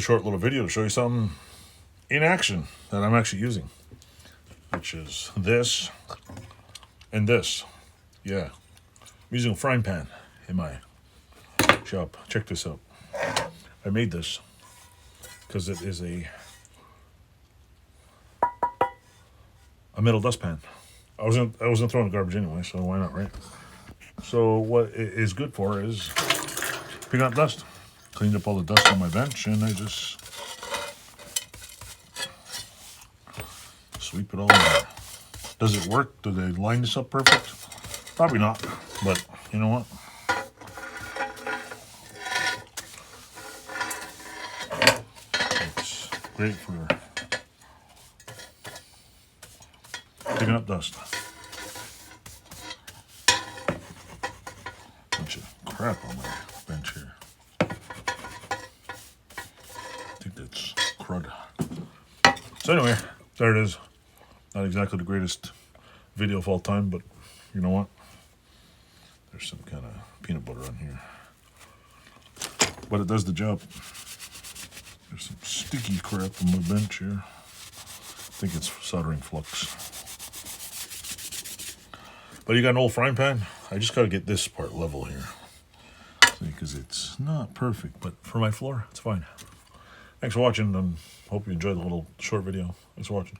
short little video to show you something in action that I'm actually using, which is this and this. Yeah, I'm using a frying pan in my shop. Check this out. I made this because it is a metal dustpan. I wasn't throwing the garbage anyway, so why not, right? So what it is good for is picking up dust. Cleaned up all the dust on my bench, and I just sweep it all in there. Does it work? Do they line this up perfect? Probably not, but you know what? It's great for picking up dust. Bunch of crap on my bench here. I think that's crud. So anyway, there it is. Not exactly the greatest video of all time, but you know what? There's some kind of peanut butter on here. But it does the job. There's some sticky crap on my bench here. I think it's soldering flux. But you got an old frying pan. I just got to get this part level here. See, because it's not perfect, but for my floor, it's fine. Thanks for watching, and hope you enjoyed the little short video. Thanks for watching.